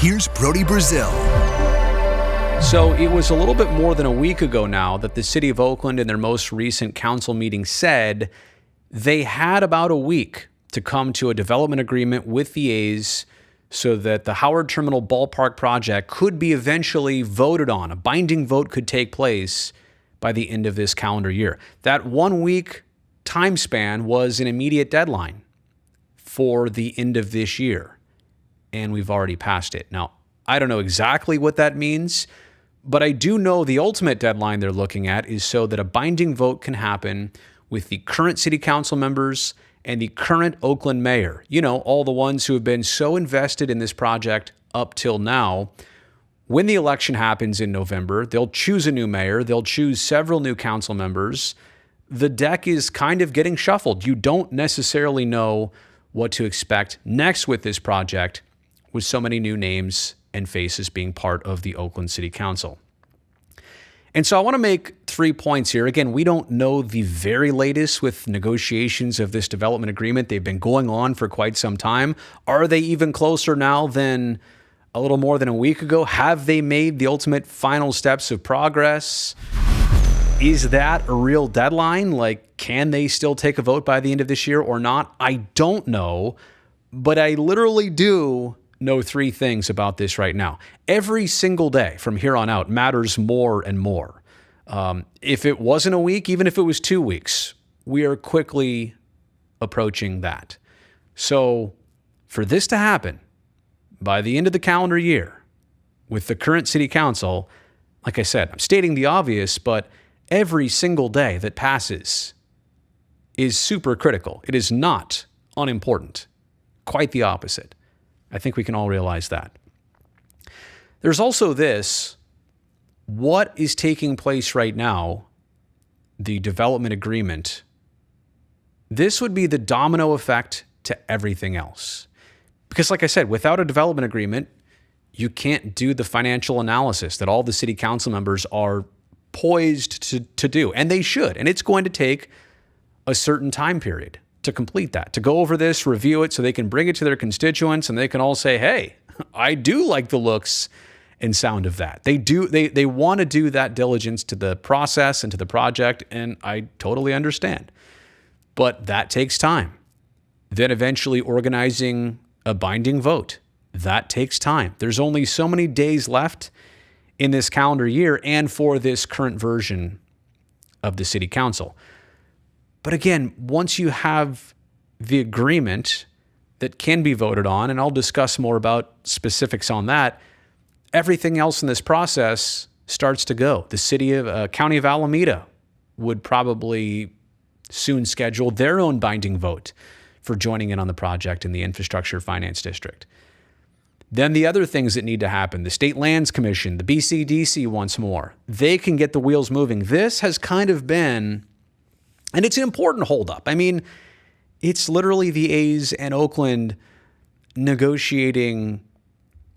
Here's Brody Brazil. So it was a little bit more than a week ago now that the City of Oakland in their most recent council meeting said they had about a week to come to a development agreement with the A's so that the Howard Terminal Ballpark project could be eventually voted on. A binding vote could take place by the end of this calendar year. That 1 week time span was an immediate deadline for the end of this year, and we've already passed it. Now, I don't know exactly what that means, but I do know the ultimate deadline they're looking at is so that a binding vote can happen with the current city council members and the current Oakland mayor. You know, all the ones who have been so invested in this project up till now. When the election happens in November, they'll choose a new mayor. They'll choose several new council members. The deck is kind of getting shuffled. You don't necessarily know what to expect next with this project with so many new names and faces being part of the Oakland City Council. And so I want to make 3 points here. Again, we don't know the very latest with negotiations of this development agreement. They've been going on for quite some time. Are they even closer now than a little more than a week ago? Have they made the ultimate final steps of progress? Is that a real deadline? Like, can they still take a vote by the end of this year or not? I don't know, but I literally do know 3 things about this right now. Every single day from here on out matters more and more. If it wasn't a week, even if it was 2 weeks, we are quickly approaching that. So for this to happen by the end of the calendar year with the current city council, like I said, I'm stating the obvious, but every single day that passes is super critical. It is not unimportant. Quite the opposite. I think we can all realize that. There's also this, what is taking place right now, the development agreement, this would be the domino effect to everything else. Because like I said, without a development agreement, you can't do the financial analysis that all the city council members are poised to do, and they should. And it's going to take a certain time period to complete that, to go over this, review it so they can bring it to their constituents and they can all say, hey, I do like the looks and sound of that. They want to do that diligence to the process and to the project, and I totally understand. But that takes time. Then eventually organizing a binding vote, that takes time. There's only so many days left in this calendar year and for this current version of the city council. But again, once you have the agreement that can be voted on, and I'll discuss more about specifics on that, everything else in this process starts to go. The county of Alameda would probably soon schedule their own binding vote for joining in on the project in the Infrastructure Finance District. Then the other things that need to happen, the State Lands Commission, the BCDC once more, they can get the wheels moving. This has kind of been, and it's an important holdup. I mean, it's literally the A's and Oakland negotiating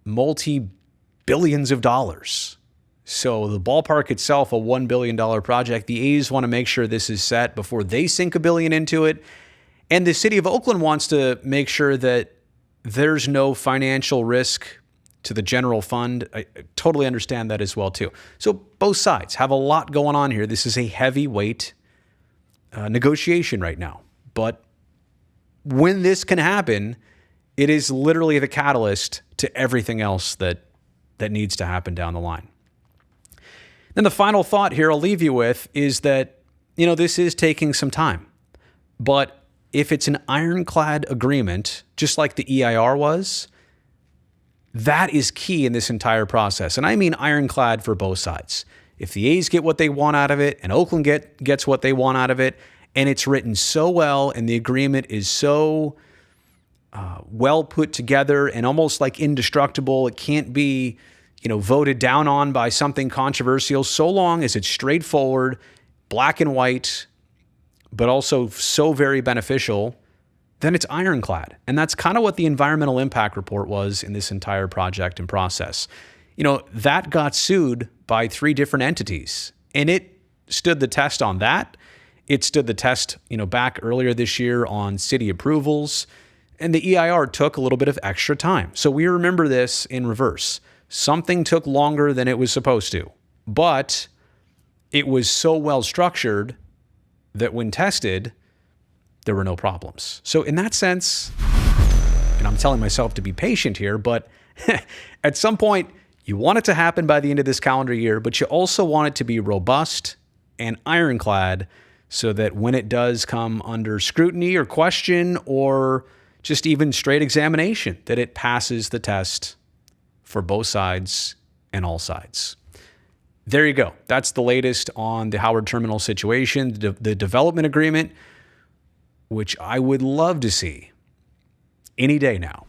multi-billions of dollars. So the ballpark itself, a $1 billion project, the A's want to make sure this is set before they sink $1 billion into it. And the city of Oakland wants to make sure that there's no financial risk to the general fund. I totally understand that as well, too. So both sides have a lot going on here. This is a heavyweight negotiation right now. But when this can happen, it is literally the catalyst to everything else that needs to happen down the line. Then the final thought here I'll leave you with is that, this is taking some time. But if it's an ironclad agreement, just like the EIR was, that is key in this entire process. And I mean ironclad for both sides. If the A's get what they want out of it and Oakland gets what they want out of it, and it's written so well and the agreement is so well put together and almost like indestructible, it can't be, voted down on by something controversial, so long as it's straightforward, black and white, but also so very beneficial, then it's ironclad. And that's kind of what the environmental impact report was in this entire project and process. That got sued by 3 different entities, and it stood the test on that. It stood the test, back earlier this year on city approvals. And the EIR took a little bit of extra time. So we remember this in reverse. Something took longer than it was supposed to, but it was so well structured that when tested, there were no problems. So in that sense, and I'm telling myself to be patient here, but at some point, you want it to happen by the end of this calendar year, but you also want it to be robust and ironclad so that when it does come under scrutiny or question or just even straight examination, that it passes the test for both sides and all sides. There you go. That's the latest on the Howard Terminal situation, the development agreement, which I would love to see any day now.